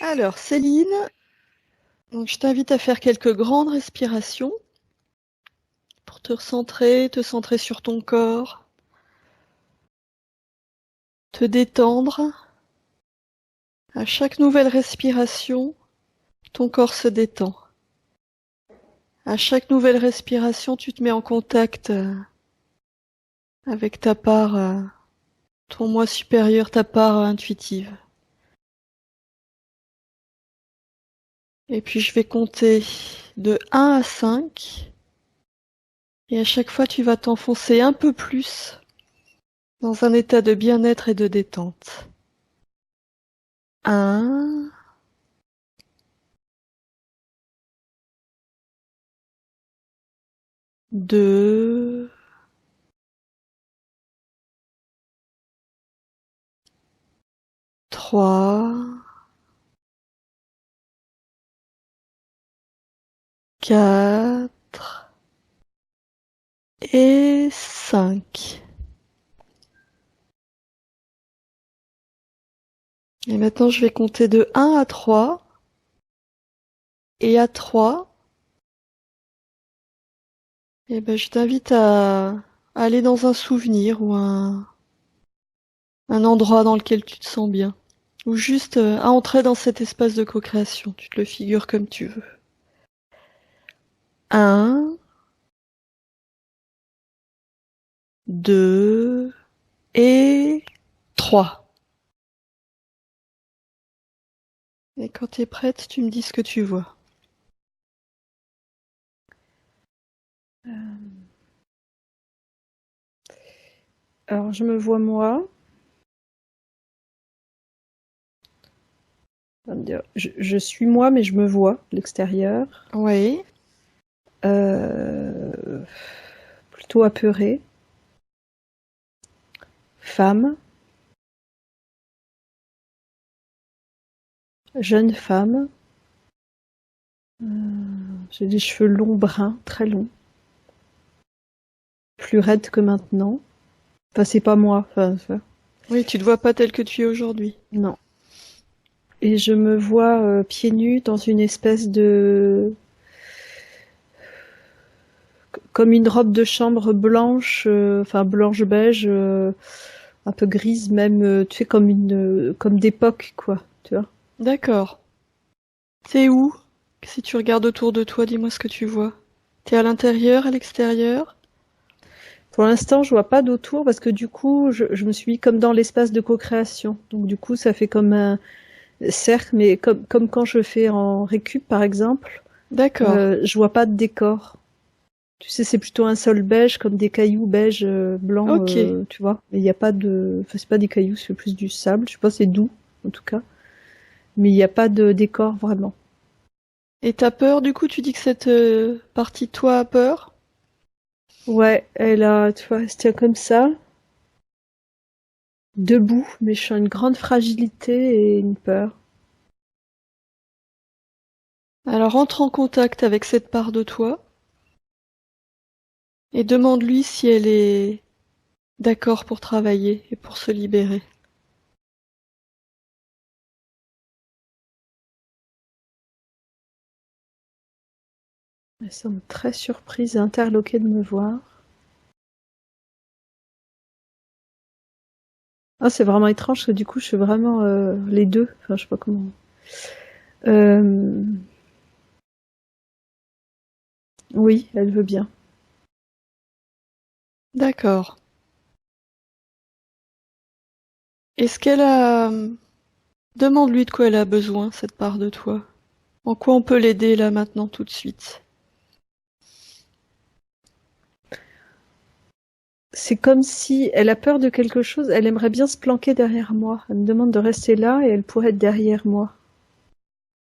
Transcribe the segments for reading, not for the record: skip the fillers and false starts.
Alors, Céline, donc je t'invite à faire quelques grandes respirations pour te centrer sur ton corps, te détendre. À chaque nouvelle respiration, ton corps se détend. À chaque nouvelle respiration, tu te mets en contact avec ta part, ton moi supérieur, ta part intuitive. Et puis je vais compter de 1 à 5. Et à chaque fois, tu vas t'enfoncer un peu plus dans un état de bien-être et de détente. 1, 2, 3, 4 et 5. Et maintenant, je vais compter de 1 à 3. Et à 3, eh ben, je t'invite à aller dans un souvenir ou un endroit dans lequel tu te sens bien. Ou juste à entrer dans cet espace de co-création. Tu te le figures comme tu veux. 1, 2 et 3. Et quand tu es prête, tu me dis ce que tu vois. Alors, je me vois moi. Je suis moi, mais je me vois de l'extérieur. Oui, Plutôt apeurée. Femme. Jeune femme. J'ai des cheveux longs bruns, très longs. Plus raides que maintenant. Enfin, c'est pas moi. Enfin, oui, tu te vois pas tel que tu es aujourd'hui. non. Et je me vois pieds nus dans une espèce de... Comme une robe de chambre blanche, enfin blanche-beige, un peu grise même, tu sais, comme d'époque, quoi, tu vois. D'accord. T'es où? Si tu regardes autour de toi, dis-moi ce que tu vois. T'es à l'intérieur, à l'extérieur? Pour l'instant, je vois pas d'autour parce que du coup, je me suis mis comme dans l'espace de co-création. Donc du coup, ça fait comme un cercle, mais comme quand je fais en récup, par exemple, D'accord. je vois pas de décor. Tu sais, c'est plutôt un sol beige, comme des cailloux beige blancs, Ok. tu vois. Mais il n'y a pas de... Enfin, c'est pas des cailloux, c'est plus du sable. Je sais pas, c'est doux, en tout cas. Mais il n'y a pas de décor, vraiment. Et t'as peur, du coup, tu dis que cette partie de toi a peur? Ouais, elle a, tu vois, elle se tient comme ça, debout, mais je sens une grande fragilité et une peur. Alors entre en contact avec cette part de toi et demande-lui si elle est d'accord pour travailler et pour se libérer. Elle semble très surprise et interloquée de me voir. Ah, c'est vraiment étrange parce que du coup, je suis vraiment les deux. Enfin, je sais pas comment. Euh, oui, elle veut bien. D'accord. Est-ce qu'elle a... Demande-lui de quoi elle a besoin, cette part de toi. En quoi on peut l'aider là maintenant tout de suite. C'est comme si elle a peur de quelque chose. Elle aimerait bien se planquer derrière moi. Elle me demande de rester là et elle pourrait être derrière moi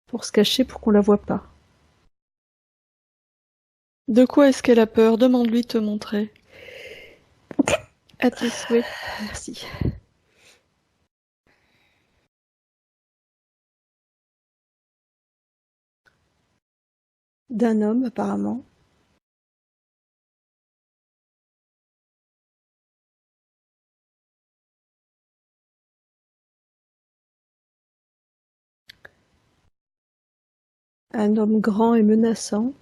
pour se cacher pour qu'on la voie pas. De quoi est-ce qu'elle a peur? Demande-lui de te montrer. À tes souhaits. Merci. D'un homme, apparemment. Un homme grand et menaçant.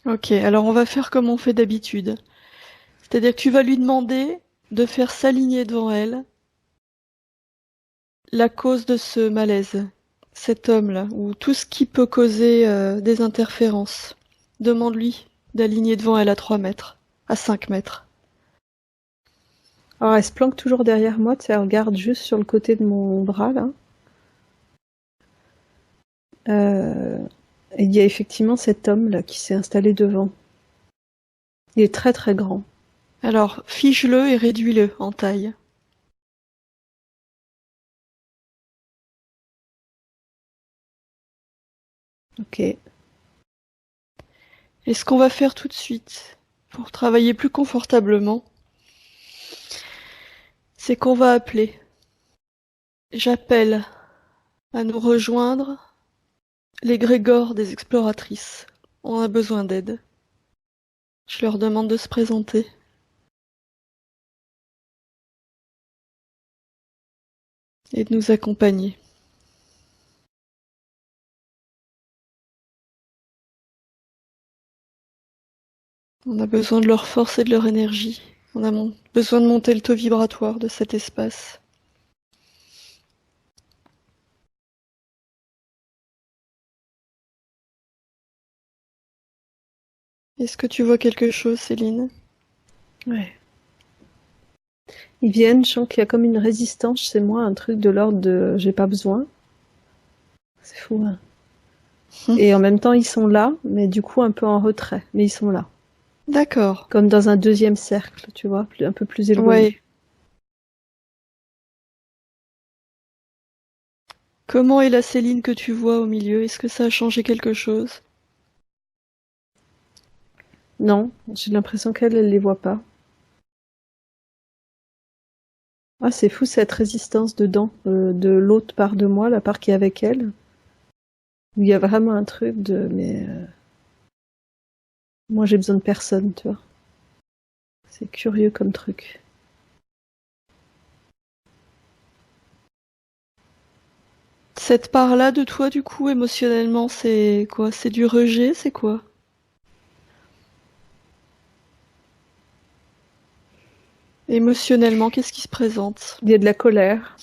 Ok, alors on va faire comme on fait d'habitude. C'est-à-dire que tu vas lui demander de faire s'aligner devant elle la cause de ce malaise, cet homme-là, ou tout ce qui peut causer des interférences. Demande-lui d'aligner devant elle à 3 mètres, à 5 mètres. Alors elle se planque toujours derrière moi, tu sais, elle regarde juste sur le côté de mon bras là. Et il y a effectivement cet homme là qui s'est installé devant. Il est très très grand. Alors, fige-le et réduis-le en taille. Ok. Et ce qu'on va faire tout de suite, pour travailler plus confortablement, c'est qu'on va appeler. J'appelle à nous rejoindre les Grégor des exploratrices. On a besoin d'aide. Je leur demande de se présenter et de nous accompagner. On a besoin de leur force et de leur énergie. On a besoin de monter le taux vibratoire de cet espace. Est-ce que tu vois quelque chose, Céline? Ouais. Ils viennent, je sens qu'il y a comme une résistance chez moi, un truc de l'ordre de j'ai pas besoin. C'est fou, hein. Et en même temps, ils sont là, mais du coup un peu en retrait, mais ils sont là. D'accord. Comme dans un deuxième cercle, tu vois, un peu plus éloigné. Ouais. Comment est la Céline que tu vois au milieu? Est-ce que ça a changé quelque chose? Non, j'ai l'impression qu'elle, elle les voit pas. Ah, c'est fou cette résistance dedans, de l'autre part de moi, la part qui est avec elle. Il y a vraiment un truc de, mais moi j'ai besoin de personne, tu vois. C'est curieux comme truc. Cette part-là de toi, du coup, émotionnellement, c'est quoi? C'est du rejet? C'est quoi? Émotionnellement, qu'est-ce qui se présente? Il y a de la colère.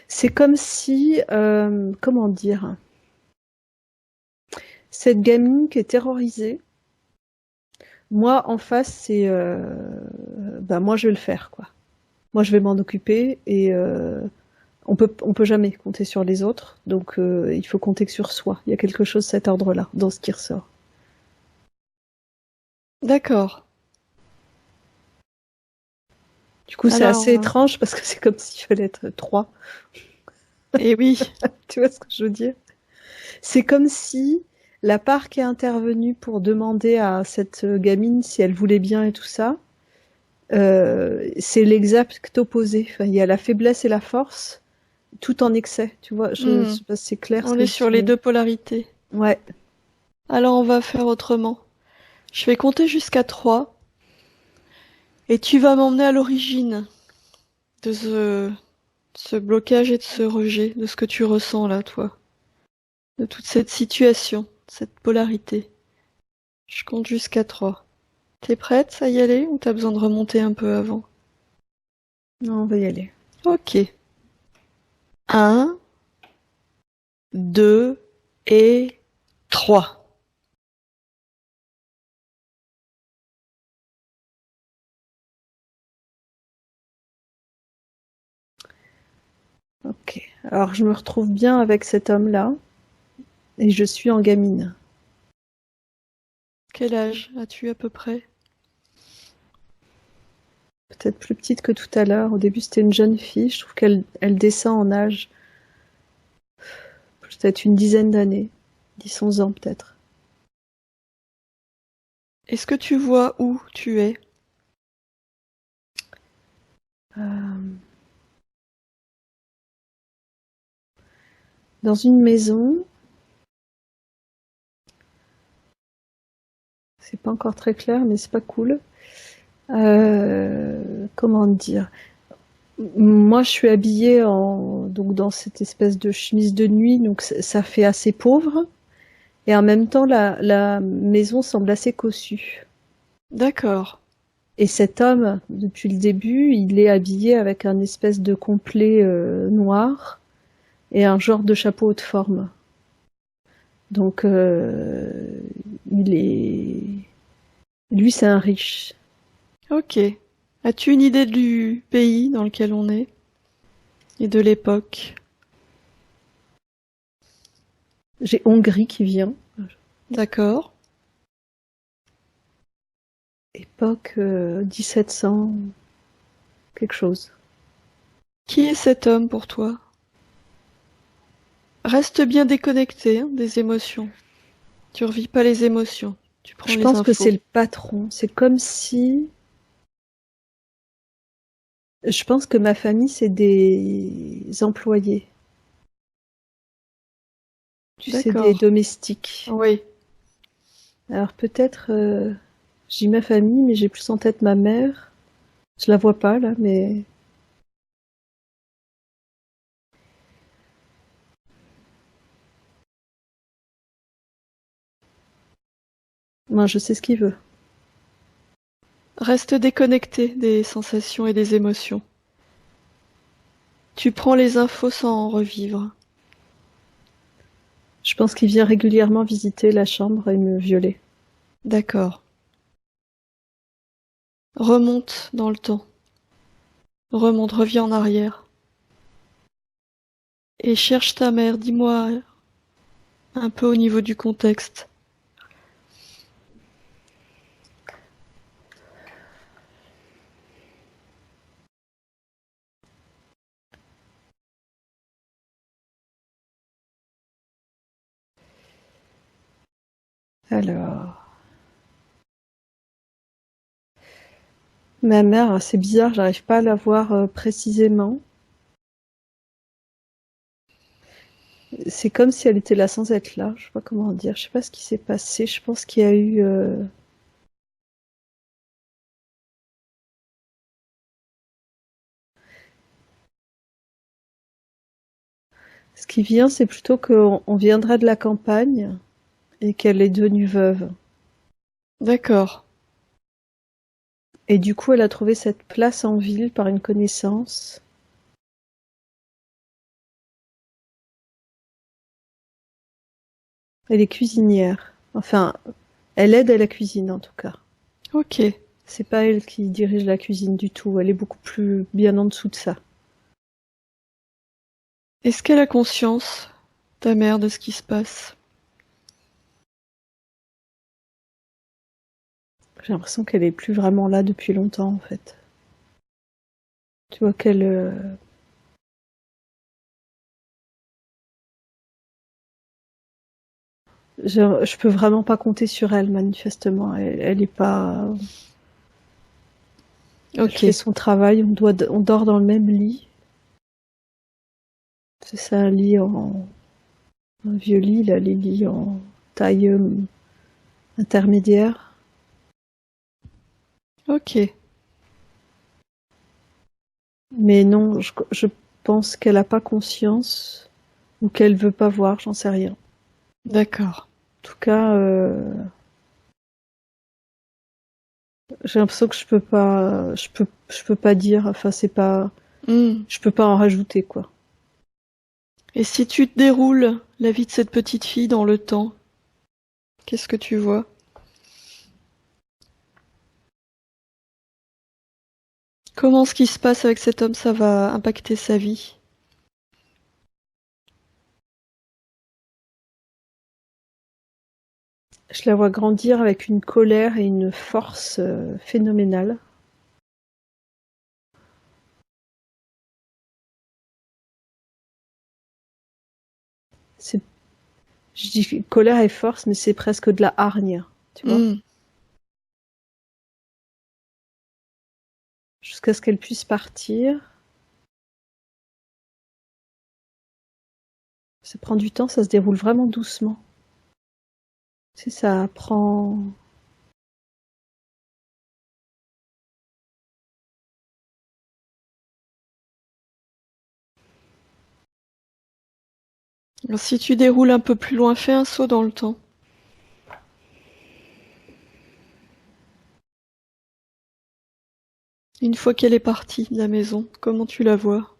C'est comme si, comment dire, cette gamine qui est terrorisée, moi en face, c'est, bah moi je vais le faire, quoi. Moi je vais m'en occuper et on peut jamais compter sur les autres, donc il faut compter que sur soi. Il y a quelque chose de cet ordre-là dans ce qui ressort. D'accord. Du coup, c'est assez Alors, étrange parce que c'est comme s'il fallait être trois. eh oui, Tu vois ce que je veux dire? C'est comme si la part qui est intervenue pour demander à cette gamine si elle voulait bien et tout ça, c'est l'exact opposé. Enfin, il y a la faiblesse et la force, tout en excès. Tu vois, je hmm, sais pas si c'est clair ce on que est je sur dis, les mais deux polarités. ouais. Alors, on va faire autrement. Je vais compter jusqu'à 3 et tu vas m'emmener à l'origine de ce blocage et de ce rejet, de ce que tu ressens là, toi, de toute cette situation, cette polarité. Je compte jusqu'à 3. T'es prête à y aller ou t'as besoin de remonter un peu avant? Non, on va y aller. Ok. Un, 2 et 3. Ok. Alors, je me retrouve bien avec cet homme-là et je suis en gamine. Quel âge as-tu à peu près? Peut-être plus petite que tout à l'heure. Au début, c'était une jeune fille. Je trouve qu'elle descend en âge. Peut-être une dizaine d'années. 10, 11 ans peut-être. Est-ce que tu vois où tu es? Euh, dans une maison, C'est pas encore très clair, mais c'est pas cool. Comment dire? Moi, je suis habillée donc dans cette espèce de chemise de nuit, donc ça fait assez pauvre. Et en même temps, la maison semble assez cossue. D'accord. Et cet homme, depuis le début, il est habillé avec un espèce de complet noir et un genre de chapeau haute forme. Donc, lui, c'est un riche. Ok. As-tu une idée du pays dans lequel on est et de l'époque? J'ai Hongrie qui vient. D'accord. Époque 1700, quelque chose. Qui est cet homme pour toi? Reste bien déconnecté, hein, des émotions. Tu revis pas les émotions. Tu prends Je les pense que infos. c'est le patron. C'est comme si... Je pense que ma famille, c'est des employés. Tu sais, des D'accord. domestiques. Oui. Alors peut-être, j'ai ma famille, mais j'ai plus en tête ma mère. Je la vois pas là, mais moi, je sais ce qu'il veut. Reste déconnecté des sensations et des émotions. Tu prends les infos sans en revivre. Je pense qu'il vient régulièrement visiter la chambre et me violer. D'accord. Remonte dans le temps. Remonte, reviens en arrière. Et cherche ta mère. Dis-moi un peu au niveau du contexte. Alors, ma mère, c'est bizarre, j'arrive pas à la voir précisément. C'est comme si elle était là sans être là. Je sais pas comment dire. Je sais pas ce qui s'est passé. Je pense qu'il y a eu. Ce qui vient, c'est plutôt qu'on viendrait de la campagne et qu'elle est devenue veuve. D'accord. Et du coup, elle a trouvé cette place en ville par une connaissance. Elle est cuisinière. Enfin, elle aide à la cuisine en tout cas. Ok. C'est pas elle qui dirige la cuisine du tout. Elle est beaucoup plus bien en dessous de ça. Est-ce qu'elle a conscience, ta mère, de ce qui se passe? J'ai l'impression qu'elle est plus vraiment là depuis longtemps en fait. Tu vois qu'elle... je peux vraiment pas compter sur elle manifestement. Elle est pas... Elle Ok. fait son travail, on dort dans le même lit. C'est ça, un vieux lit, là, les lits en taille intermédiaire. Ok. Mais non, je pense qu'elle a pas conscience ou qu'elle veut pas voir, j'en sais rien. D'accord. En tout cas, j'ai l'impression que je peux pas dire. Enfin, c'est pas, Hmm. je peux pas en rajouter quoi. Et si tu te déroules la vie de cette petite fille dans le temps, qu'est-ce que tu vois? Comment ce qui se passe avec cet homme, ça va impacter sa vie? Je la vois grandir avec une colère et une force phénoménale. C'est, je dis colère et force, mais c'est presque de la hargne, tu vois. Hmm. Jusqu'à ce qu'elle puisse partir. Ça prend du temps, ça se déroule vraiment doucement. Tu sais, ça prend Alors, si tu déroules un peu plus loin, fais un saut dans le temps. Une fois qu'elle est partie de la maison, comment tu la vois?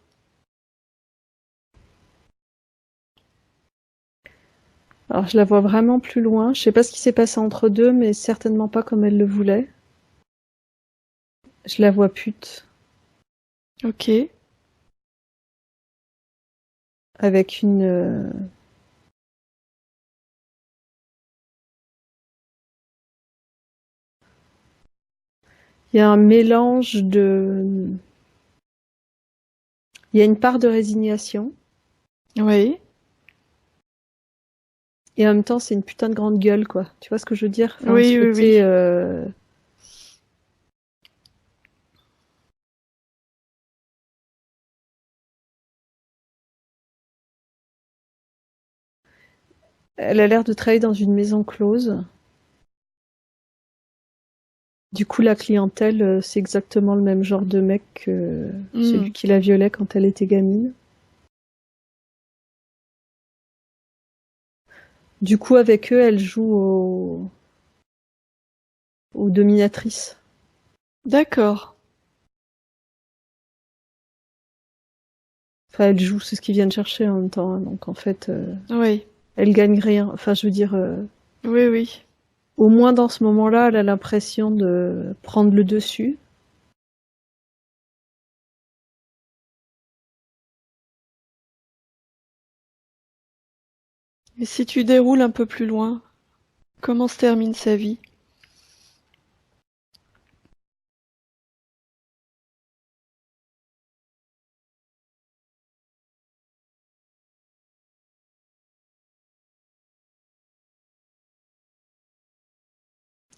Alors je la vois vraiment plus loin. Je sais pas ce qui s'est passé entre deux, mais certainement pas comme elle le voulait. Je la vois pute. Ok. Avec une... Il y a un mélange de... Il y a une part de résignation. Oui. Et en même temps, c'est une putain de grande gueule, quoi. Tu vois ce que je veux dire? Enfin, ce Oui, oui, côté... oui. Elle a l'air de travailler dans une maison close. Du coup, la clientèle, c'est exactement le même genre de mec que celui qui la violait quand elle était gamine. Du coup, avec eux, elle joue aux dominatrices. D'accord. Enfin, elle joue, c'est ce qu'ils viennent chercher en même temps. Hein. Donc, en fait, Oui. elle gagne rien. Enfin, je veux dire, Oui, oui. au moins dans ce moment-là, elle a l'impression de prendre le dessus. Et si tu déroules un peu plus loin, comment se termine sa vie?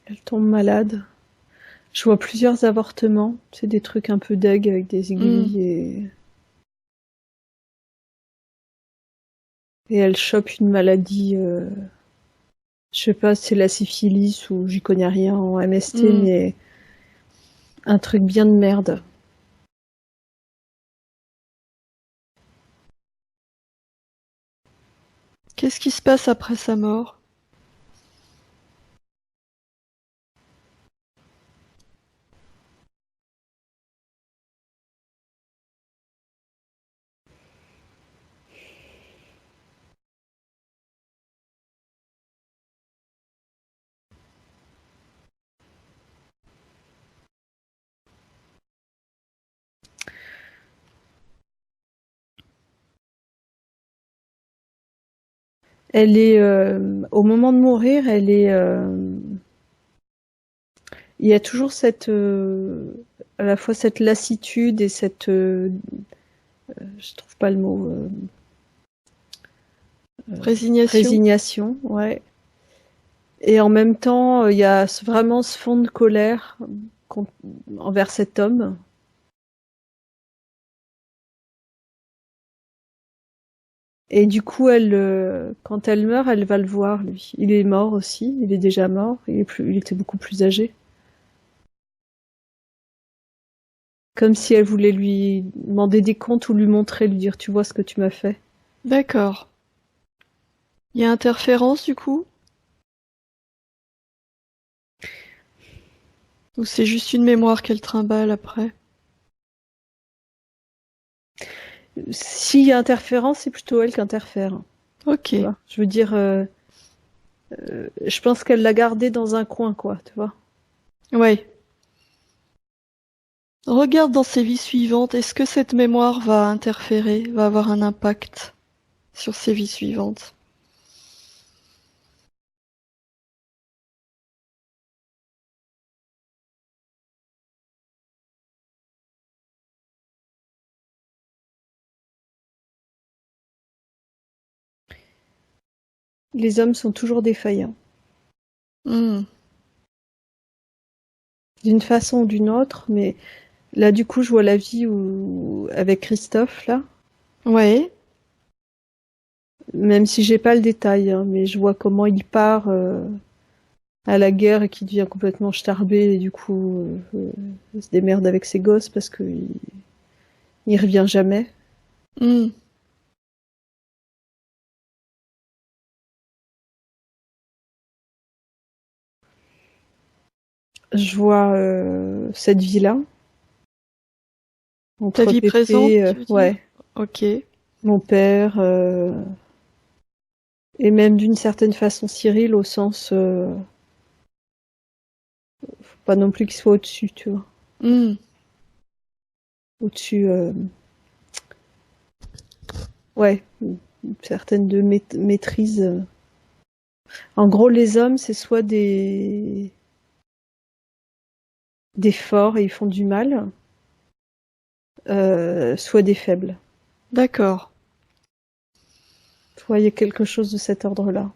Elle tombe malade. Je vois plusieurs avortements. C'est des trucs un peu deg avec des aiguilles et elle chope une maladie. Je sais pas, c'est la syphilis ou j'y connais rien en MST, mais un truc bien de merde. Qu'est-ce qui se passe après sa mort? Elle est au moment de mourir, elle est. Il y a toujours cette à la fois cette lassitude et cette je trouve pas le mot Résignation? résignation, ouais. Et en même temps, il y a vraiment ce fond de colère envers cet homme. Et du coup, quand elle meurt, elle va le voir, lui. Il est mort aussi, il est déjà mort, il était beaucoup plus âgé. Comme si elle voulait lui demander des comptes ou lui montrer, lui dire, tu vois ce que tu m'as fait. D'accord. Il y a interférence du coup? Ou c'est juste une mémoire qu'elle trimballe après? S'il y a interférence, c'est plutôt elle qui interfère. Ok. Tu vois, je veux dire, je pense qu'elle l'a gardé dans un coin, quoi, tu vois. Ouais. Regarde dans ses vies suivantes, est-ce que cette mémoire va interférer, va avoir un impact sur ses vies suivantes? Les hommes sont toujours défaillants. Hmm. D'une façon ou d'une autre, mais là, du coup, je vois la vie avec Christophe, là. Ouais. Même si j'ai pas le détail, hein, mais je vois comment il part à la guerre et qu'il devient complètement starbé et du coup, il se démerde avec ses gosses parce il revient jamais. Hmm. Je vois cette vie-là. Ta Entre vie présente, Pépé, tu veux dire? ouais, Ok. mon père, et même d'une certaine façon Cyril, au sens, faut pas non plus qu'il soit au-dessus, tu vois. Hmm. Au-dessus, ouais, une certaine de maîtrise. En gros, les hommes, c'est soit des forts et ils font du mal, soit des faibles. D'accord. Soit il y a quelque chose de cet ordre-là.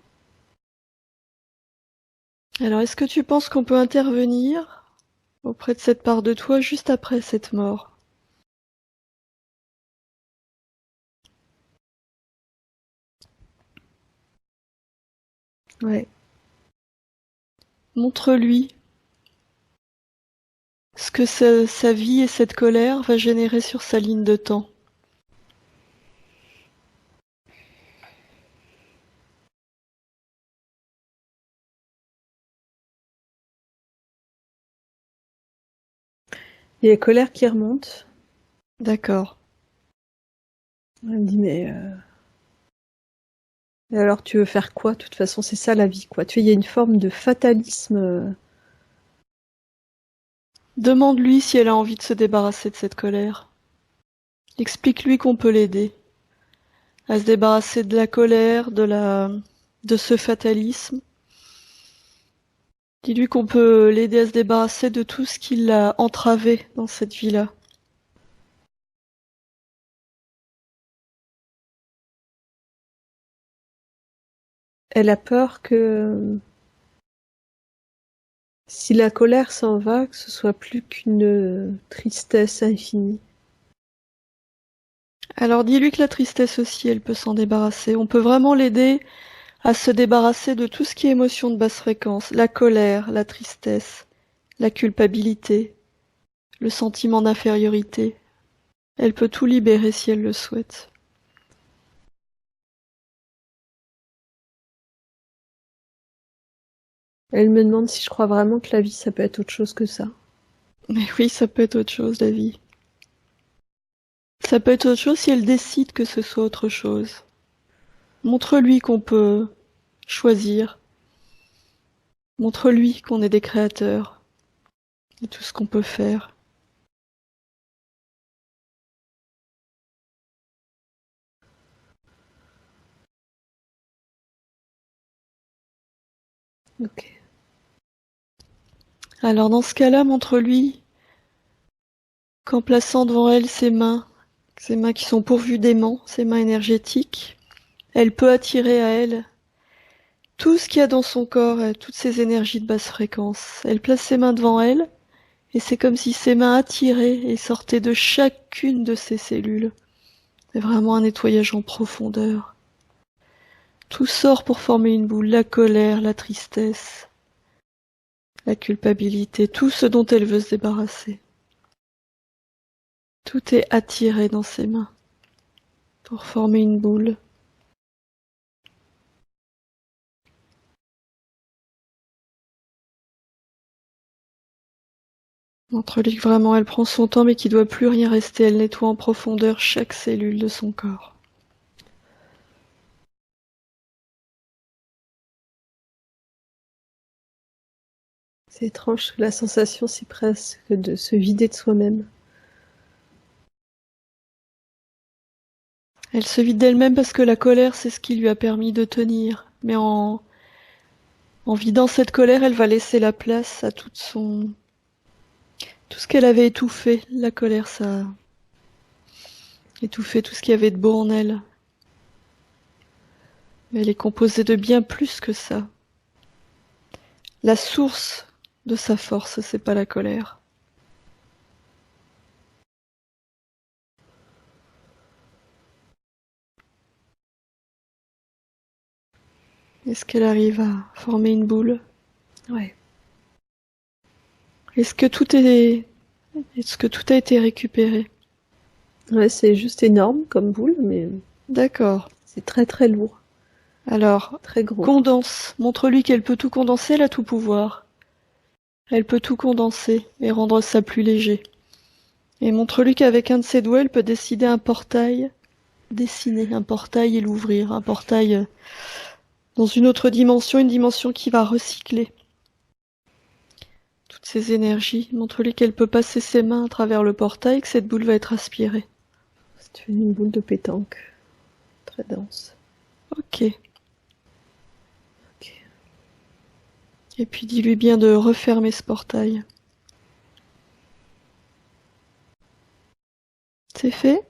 Alors, est-ce que tu penses qu'on peut intervenir auprès de cette part de toi juste après cette mort? Ouais. Montre-lui ce que sa vie et cette colère va générer sur sa ligne de temps. Il y a la colère qui remonte. D'accord. Elle me dit, mais et alors tu veux faire quoi? De toute façon, c'est ça la vie, quoi. Tu vois, il y a une forme de fatalisme. Demande-lui si elle a envie de se débarrasser de cette colère. Explique-lui qu'on peut l'aider à se débarrasser de la colère, de ce fatalisme. Dis-lui qu'on peut l'aider à se débarrasser de tout ce qui l'a entravé dans cette vie-là. Elle a peur que si la colère s'en va, que ce soit plus qu'une tristesse infinie. Alors dis-lui que la tristesse aussi, elle peut s'en débarrasser. On peut vraiment l'aider à se débarrasser de tout ce qui est émotion de basse fréquence, la colère, la tristesse, la culpabilité, le sentiment d'infériorité. Elle peut tout libérer si elle le souhaite. Elle me demande si je crois vraiment que la vie, ça peut être autre chose que ça. Mais oui, ça peut être autre chose, la vie. Ça peut être autre chose si elle décide que ce soit autre chose. Montre-lui qu'on peut choisir. Montre-lui qu'on est des créateurs et tout ce qu'on peut faire. Ok. Alors dans ce cas-là, montre-lui qu'en plaçant devant elle ses mains qui sont pourvues d'aimants, ses mains énergétiques, elle peut attirer à elle tout ce qu'il y a dans son corps, toutes ces énergies de basse fréquence. Elle place ses mains devant elle, et c'est comme si ses mains attiraient et sortaient de chacune de ses cellules. C'est vraiment un nettoyage en profondeur. Tout sort pour former une boule, la colère, la tristesse, la culpabilité, tout ce dont elle veut se débarrasser. Tout est attiré dans ses mains pour former une boule. Montre-lui que vraiment elle prend son temps mais qu'il ne doit plus rien rester, elle nettoie en profondeur chaque cellule de son corps. C'est étrange, la sensation, c'est presque de se vider de soi-même. Elle se vide d'elle-même parce que la colère, c'est ce qui lui a permis de tenir. Mais en vidant cette colère, elle va laisser la place à tout ce qu'elle avait étouffé. La colère, ça a étouffé tout ce qu'il y avait de beau en elle. Mais elle est composée de bien plus que ça. La source de sa force, c'est pas la colère. Est-ce qu'elle arrive à former une boule? Ouais. Est-ce que tout a été récupéré? Ouais, c'est juste énorme comme boule, mais D'accord. c'est très très lourd, Alors, très gros. condense. Montre-lui qu'elle peut tout condenser, elle a tout pouvoir. Elle peut tout condenser et rendre ça plus léger. Et montre-lui qu'avec un de ses doigts, elle peut dessiner un portail et l'ouvrir. Un portail dans une autre dimension, une dimension qui va recycler toutes ces énergies. Montre-lui qu'elle peut passer ses mains à travers le portail, que cette boule va être aspirée. C'est une boule de pétanque. Très dense. Ok. Et puis dis-lui bien de refermer ce portail. C'est fait?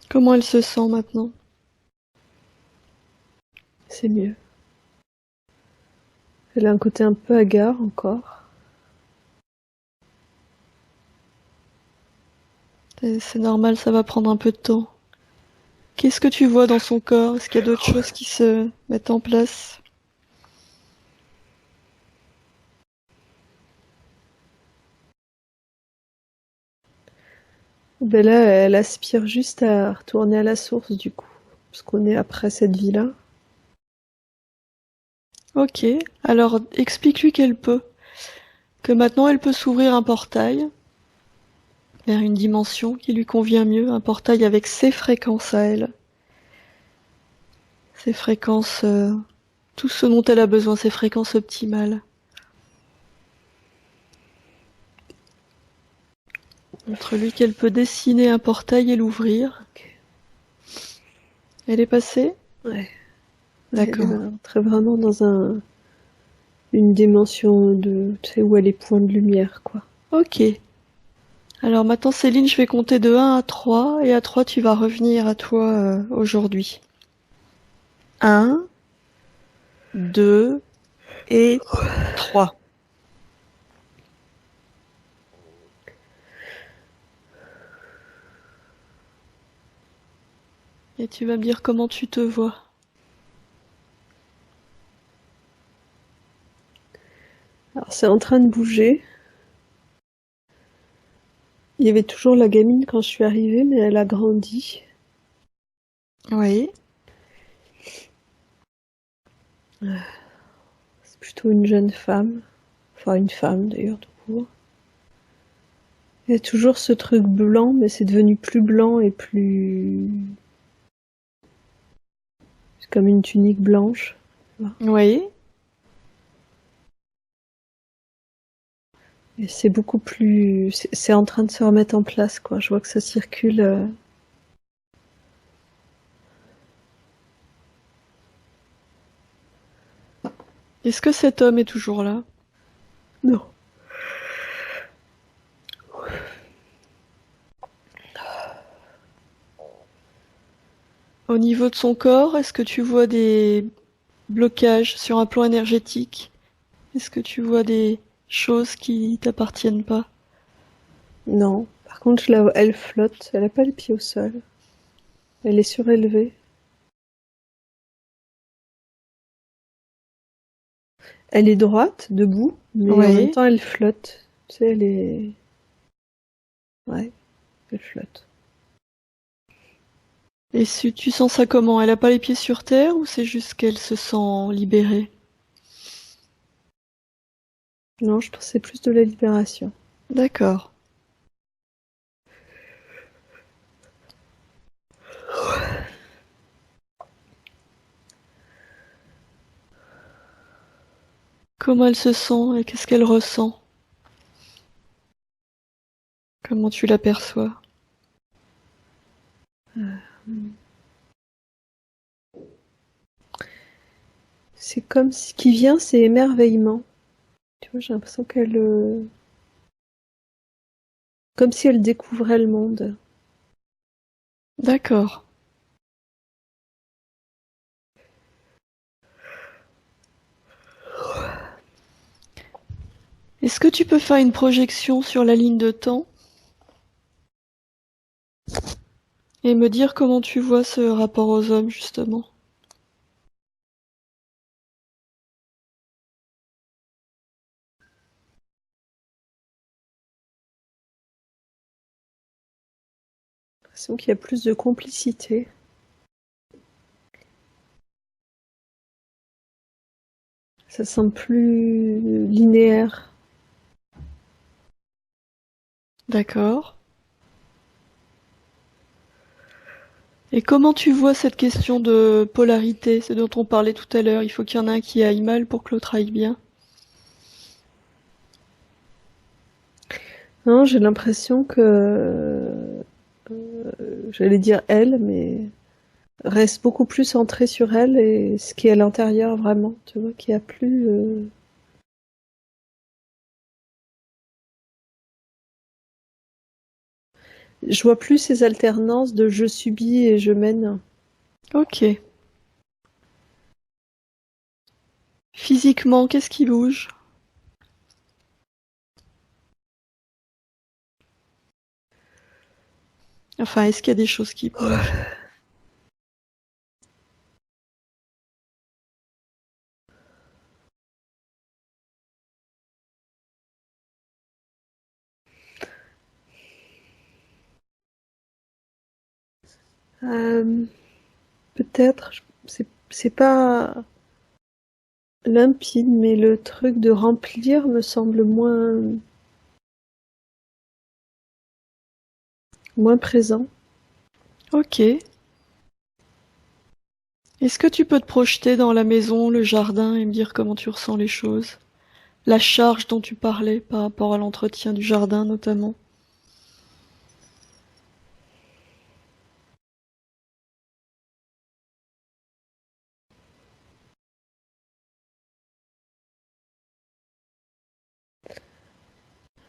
Comment elle se sent maintenant? C'est mieux. Elle a un côté un peu hagard encore. C'est normal, ça va prendre un peu de temps. Qu'est-ce que tu vois dans son corps? Est-ce qu'il y a d'autres choses qui se mettent en place? Ben là, elle aspire juste à retourner à la source du coup, parce qu'on est après cette vie-là. Ok, alors explique-lui qu'elle peut. Que maintenant elle peut s'ouvrir un portail vers une dimension qui lui convient mieux, un portail avec ses fréquences à elle. Ses fréquences, tout ce dont elle a besoin, ses fréquences optimales. Montre-lui qu'elle peut dessiner un portail et l'ouvrir. Ok. Elle est passée? Ouais. D'accord. Elle est vraiment dans une dimension de, tu sais, où elle est point de lumière, quoi. Ok. Alors maintenant Céline, je vais compter de 1 à 3, et à 3 tu vas revenir à toi aujourd'hui. 1, 2 et 3. Et tu vas me dire comment tu te vois. Alors c'est en train de bouger. Il y avait toujours la gamine quand je suis arrivée, mais elle a grandi. Oui. C'est plutôt une jeune femme. Enfin, une femme d'ailleurs, tout court. Il y a toujours ce truc blanc, mais c'est devenu plus blanc et plus... C'est comme une tunique blanche. Oui. Et c'est beaucoup plus... C'est en train de se remettre en place, quoi. Je vois que ça circule. Est-ce que cet homme est toujours là? Non. Au niveau de son corps, est-ce que tu vois des blocages sur un plan énergétique? Est-ce que tu vois des choses qui t'appartiennent pas? Non. Par contre, elle flotte. Elle n'a pas les pieds au sol. Elle est surélevée. Elle est droite, debout, mais en même Oui. temps, elle flotte. Tu sais, elle est... Ouais, elle flotte. Et si tu sens ça comment? Elle a pas les pieds sur terre ou c'est juste qu'elle se sent libérée? Non, je pense que c'est plus de la libération. D'accord. Comment elle se sent et qu'est-ce qu'elle ressent? Comment tu l'aperçois? C'est comme ce qui vient, c'est émerveillement. Tu vois, j'ai l'impression qu'elle... Comme si elle découvrait le monde. D'accord. Est-ce que tu peux faire une projection sur la ligne de temps et me dire comment tu vois ce rapport aux hommes, justement? J'ai l'impression qu'il y a plus de complicité. Ça semble plus linéaire. D'accord. Et comment tu vois cette question de polarité, ce dont on parlait tout à l'heure? Il faut qu'il y en ait un qui aille mal pour que l'autre aille bien. Non, j'ai l'impression que, j'allais dire elle, mais reste beaucoup plus centrée sur elle et ce qui est à l'intérieur vraiment, tu vois, qu'il n'y a plus. Je vois plus ces alternances de je subis et je mène. Ok. Physiquement, qu'est-ce qui bouge? Enfin, est-ce qu'il y a des choses qui bougent? Euh, Peut-être, c'est pas limpide, mais le truc de remplir me semble moins présent. Ok. Est-ce que tu peux te projeter dans la maison, le jardin et me dire comment tu ressens les choses? La charge dont tu parlais par rapport à l'entretien du jardin notamment.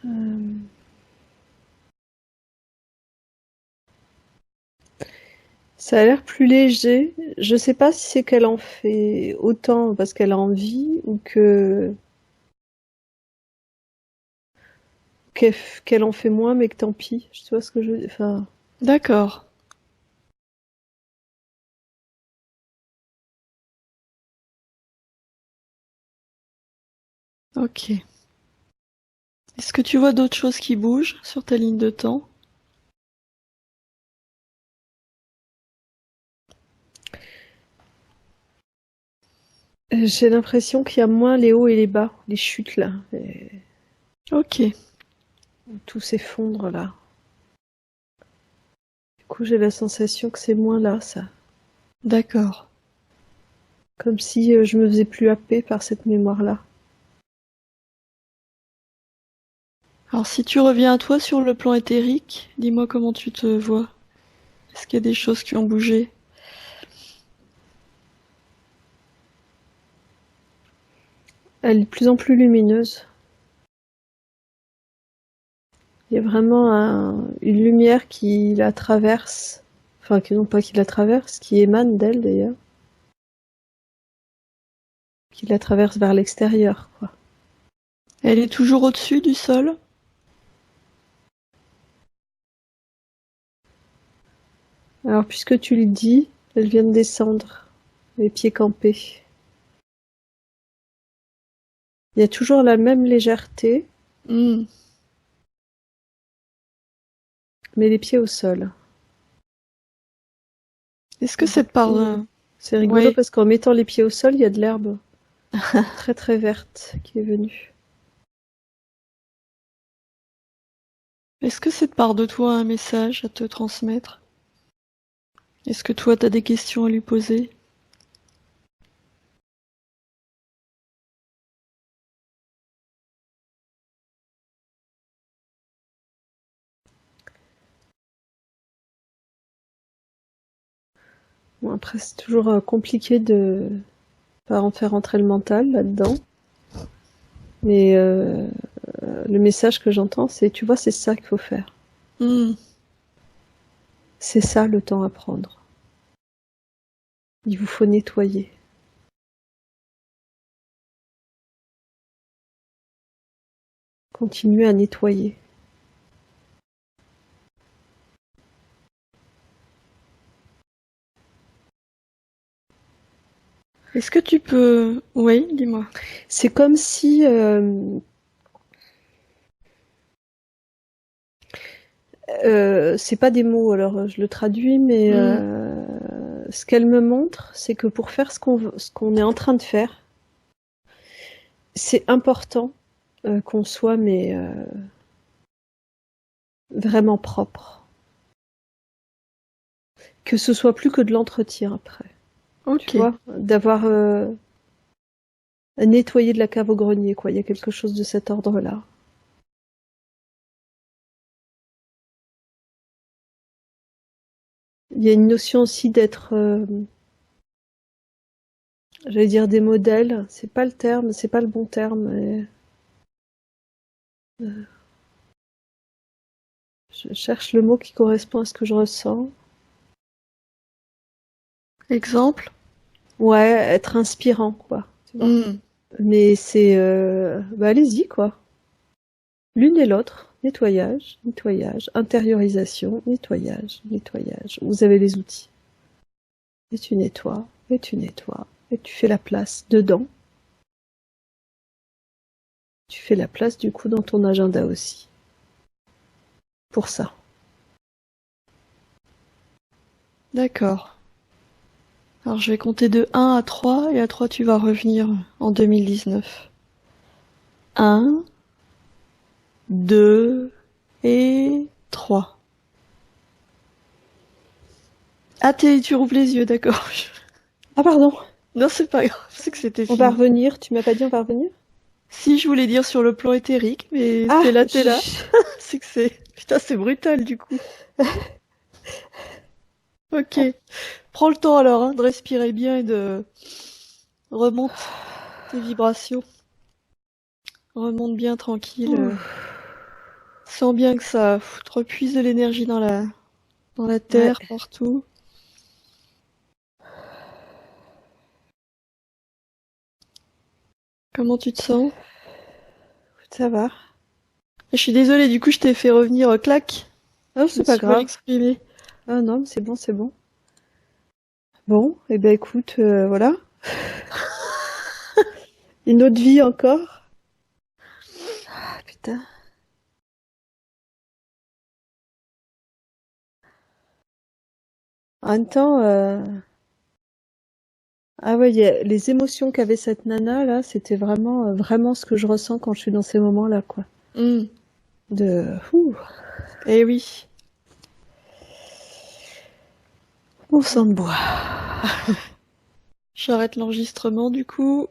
Euh, Ça a l'air plus léger. Je sais pas si c'est qu'elle en fait autant parce qu'elle a envie ou qu'elle en fait moins, mais que tant pis. Tu vois ce que je veux dire. Enfin, D'accord. Ok. Est-ce que tu vois d'autres choses qui bougent sur ta ligne de temps? j'ai l'impression qu'il y a moins les hauts et les bas, les chutes là. Ok. Tout s'effondre là. Du coup, j'ai la sensation que c'est moins là, ça. D'accord. Comme si je me faisais plus happer par cette mémoire-là. Alors si tu reviens à toi sur le plan éthérique, dis-moi comment tu te vois. Est-ce qu'il y a des choses qui ont bougé? Elle est de plus en plus lumineuse. Il y a vraiment une lumière qui la traverse. Enfin, non pas qui la traverse, qui émane d'elle d'ailleurs. Qui la traverse vers l'extérieur, quoi. Elle est toujours au-dessus du sol? Alors, puisque tu le dis, elle vient de descendre, les pieds campés. Il y a toujours la même légèreté, Hmm. mais les pieds au sol. Est-ce que Du cette part... coup, c'est rigolo Ouais. parce qu'en mettant les pieds au sol, il y a de l'herbe très très verte qui est venue. Est-ce que cette part de toi a un message à te transmettre? Est-ce que toi, t'as des questions à lui poser? Bon, après, c'est toujours compliqué de pas en faire entrer le mental là-dedans. Mais le message que j'entends, c'est, tu vois, c'est ça qu'il faut faire. Hmm. C'est ça le temps à prendre. Il vous faut nettoyer. Continuez à nettoyer. Est-ce que tu peux... Oui, dis-moi. C'est comme si c'est pas des mots, alors je le traduis, mais Hmm. ce qu'elle me montre, c'est que pour faire ce qu'on est en train de faire, c'est important qu'on soit vraiment propre. Que ce soit plus que de l'entretien après. Ok. Tu vois, d'avoir nettoyé de la cave au grenier, quoi. Il y a quelque chose de cet ordre-là. Il y a une notion aussi d'être, j'allais dire des modèles. C'est pas le terme, c'est pas le bon terme. Mais, je cherche le mot qui correspond à ce que je ressens. Exemple? Ouais, être inspirant, quoi. Tu vois. Hmm. Mais c'est, bah allez-y, quoi. L'une et l'autre. Nettoyage, nettoyage, intériorisation, nettoyage, nettoyage. Vous avez les outils. Et tu nettoies, et tu nettoies, et tu fais la place dedans. Tu fais la place du coup dans ton agenda aussi. Pour ça. D'accord. Alors je vais compter de 1 à 3 et à 3 tu vas revenir en 2019. 1, 2 et 3. Ah, tu rouvres les yeux, d'accord. Ah pardon, Non, c'est pas grave, c'est que c'était on va fini. revenir. Tu m'as pas dit on va revenir? Si, je voulais dire sur le plan éthérique, mais Ah, t'es là. C'est que c'est... Putain, c'est brutal, du coup. Ok. Prends le temps, alors, hein, de respirer bien et de... Remonte tes vibrations. Remonte bien, tranquille. Ouh, Sens bien que ça te repuise de l'énergie dans la ouais, terre, partout. Comment tu te sens? ça va. Je suis désolée, du coup, je t'ai fait revenir clac. Oh, Je me c'est pas suis mal grave. exprimée. Ah non, c'est bon, c'est bon. Bon, et ben écoute, voilà. Une autre vie encore. Ah putain. En même temps, ah ouais, les émotions qu'avait cette nana là, c'était vraiment, vraiment ce que je ressens quand je suis dans ces moments-là, quoi. Hmm. De, ouh, Eh oui. on sang de bois. J'arrête l'enregistrement, du coup.